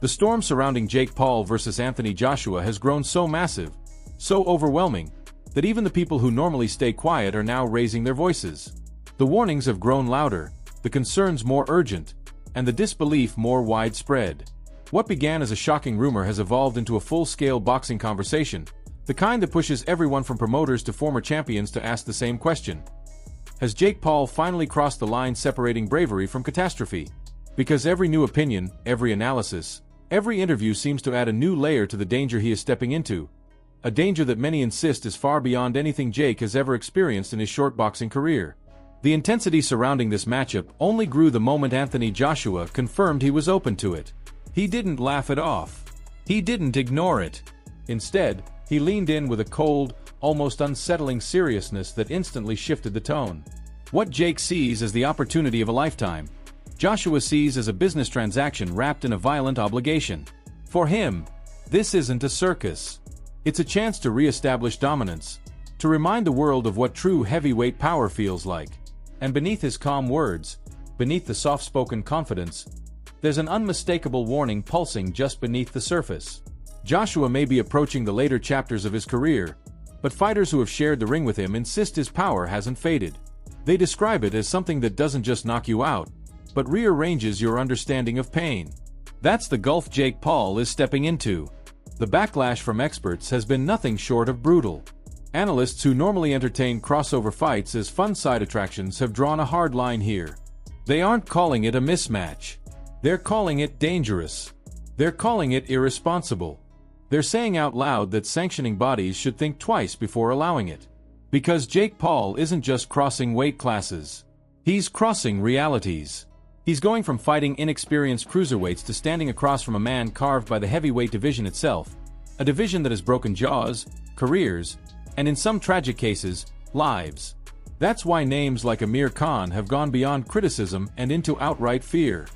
The storm surrounding Jake Paul versus Anthony Joshua has grown so massive, so overwhelming, that even the people who normally stay quiet are now raising their voices. The warnings have grown louder, the concerns more urgent, and the disbelief more widespread. What began as a shocking rumor has evolved into a full-scale boxing conversation, the kind that pushes everyone from promoters to former champions to ask the same question. Has Jake Paul finally crossed the line separating bravery from catastrophe? Because every new opinion, every analysis, every interview seems to add a new layer to the danger he is stepping into, a danger that many insist is far beyond anything Jake has ever experienced in his short boxing career. The intensity surrounding this matchup only grew the moment Anthony Joshua confirmed he was open to it. He didn't laugh it off. He didn't ignore it. Instead, he leaned in with a cold, almost unsettling seriousness that instantly shifted the tone. What Jake sees as the opportunity of a lifetime, Joshua sees as a business transaction wrapped in a violent obligation. For him, this isn't a circus. It's a chance to re-establish dominance, to remind the world of what true heavyweight power feels like. And beneath his calm words, beneath the soft-spoken confidence, there's an unmistakable warning pulsing just beneath the surface. Joshua may be approaching the later chapters of his career, but fighters who have shared the ring with him insist his power hasn't faded. They describe it as something that doesn't just knock you out, but rearranges your understanding of pain. That's the gulf Jake Paul is stepping into. The backlash from experts has been nothing short of brutal. Analysts who normally entertain crossover fights as fun side attractions have drawn a hard line here. They aren't calling it a mismatch. They're calling it dangerous. They're calling it irresponsible. They're saying out loud that sanctioning bodies should think twice before allowing it. Because Jake Paul isn't just crossing weight classes. He's crossing realities. He's going from fighting inexperienced cruiserweights to standing across from a man carved by the heavyweight division itself, a division that has broken jaws, careers, and in some tragic cases, lives. That's why names like Amir Khan have gone beyond criticism and into outright fear.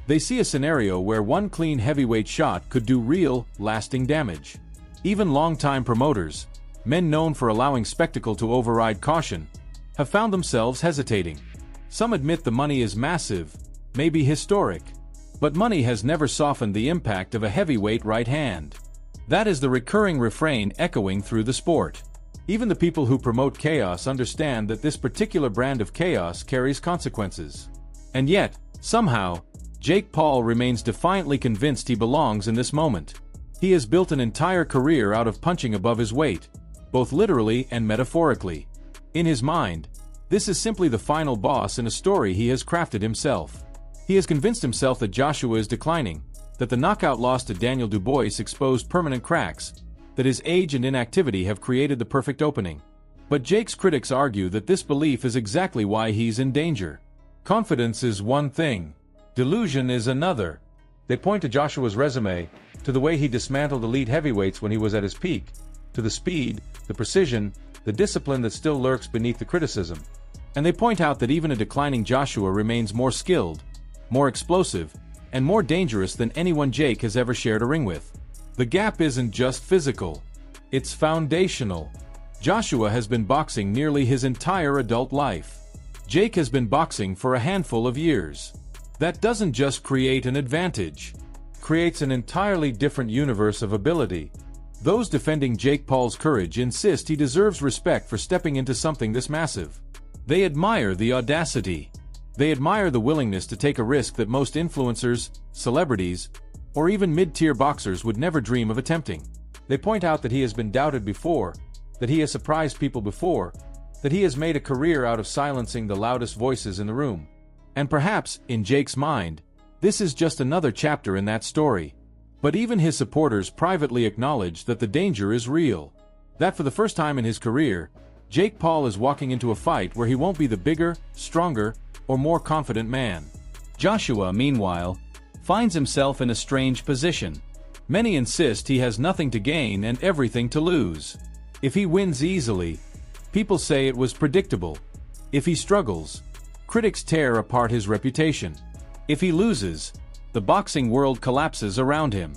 They see a scenario where one clean heavyweight shot could do real, lasting damage. Even longtime promoters, men known for allowing spectacle to override caution, have found themselves hesitating. Some admit the money is massive, maybe historic, but money has never softened the impact of a heavyweight right hand. That is the recurring refrain echoing through the sport. Even the people who promote chaos understand that this particular brand of chaos carries consequences. And yet, somehow, Jake Paul remains defiantly convinced he belongs in this moment. He has built an entire career out of punching above his weight, both literally and metaphorically. In his mind, this is simply the final boss in a story he has crafted himself. He has convinced himself that Joshua is declining, that the knockout loss to Daniel Dubois exposed permanent cracks, that his age and inactivity have created the perfect opening. But Jake's critics argue that this belief is exactly why he's in danger. Confidence is one thing. Delusion is another. They point to Joshua's resume, to the way he dismantled elite heavyweights when he was at his peak, to the speed, the precision, the discipline that still lurks beneath the criticism. And they point out that even a declining Joshua remains more skilled, more explosive, and more dangerous than anyone Jake has ever shared a ring with. The gap isn't just physical. It's foundational. Joshua has been boxing nearly his entire adult life. Jake has been boxing for a handful of years. That doesn't just create an advantage. It creates an entirely different universe of ability. Those defending Jake Paul's courage insist he deserves respect for stepping into something this massive. They admire the audacity. They admire the willingness to take a risk that most influencers, celebrities, or even mid-tier boxers would never dream of attempting. They point out that he has been doubted before, that he has surprised people before, that he has made a career out of silencing the loudest voices in the room. And perhaps, in Jake's mind, this is just another chapter in that story. But even his supporters privately acknowledge that the danger is real. That for the first time in his career, Jake Paul is walking into a fight where he won't be the bigger, stronger, or more confident man. Joshua, meanwhile, finds himself in a strange position. Many insist he has nothing to gain and everything to lose. If he wins easily, people say it was predictable. If he struggles, critics tear apart his reputation. If he loses, the boxing world collapses around him.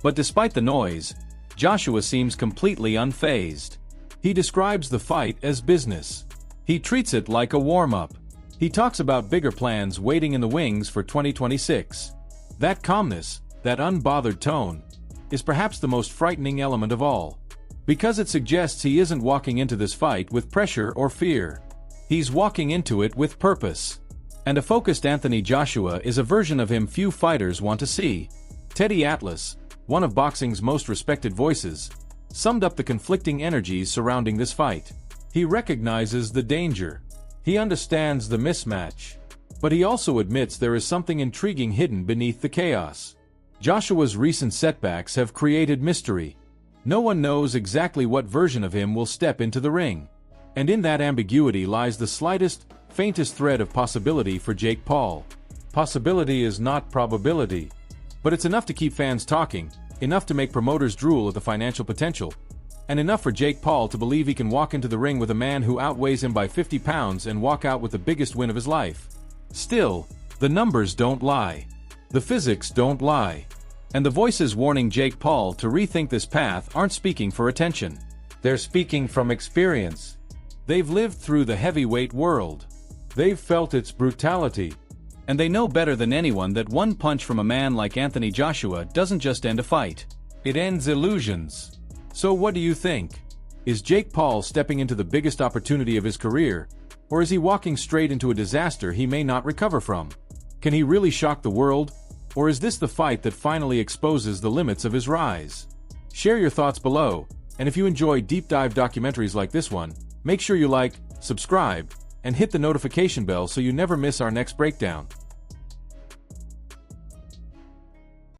But despite the noise, Joshua seems completely unfazed. He describes the fight as business. He treats it like a warm-up. He talks about bigger plans waiting in the wings for 2026. That calmness, that unbothered tone, is perhaps the most frightening element of all. Because it suggests he isn't walking into this fight with pressure or fear. He's walking into it with purpose. And a focused Anthony Joshua is a version of him few fighters want to see. Teddy Atlas, one of boxing's most respected voices, summed up the conflicting energies surrounding this fight. He recognizes the danger. He understands the mismatch. But he also admits there is something intriguing hidden beneath the chaos. Joshua's recent setbacks have created mystery. No one knows exactly what version of him will step into the ring. And in that ambiguity lies the slightest, faintest thread of possibility for Jake Paul. Possibility is not probability. But it's enough to keep fans talking, enough to make promoters drool at the financial potential, and enough for Jake Paul to believe he can walk into the ring with a man who outweighs him by 50 pounds and walk out with the biggest win of his life. Still, the numbers don't lie. The physics don't lie. And the voices warning Jake Paul to rethink this path aren't speaking for attention. They're speaking from experience. They've lived through the heavyweight world. They've felt its brutality. And they know better than anyone that one punch from a man like Anthony Joshua doesn't just end a fight. It ends illusions. So what do you think? Is Jake Paul stepping into the biggest opportunity of his career, or is he walking straight into a disaster he may not recover from? Can he really shock the world, or is this the fight that finally exposes the limits of his rise? Share your thoughts below, and if you enjoy deep dive documentaries like this one, make sure you like, subscribe, and hit the notification bell so you never miss our next breakdown.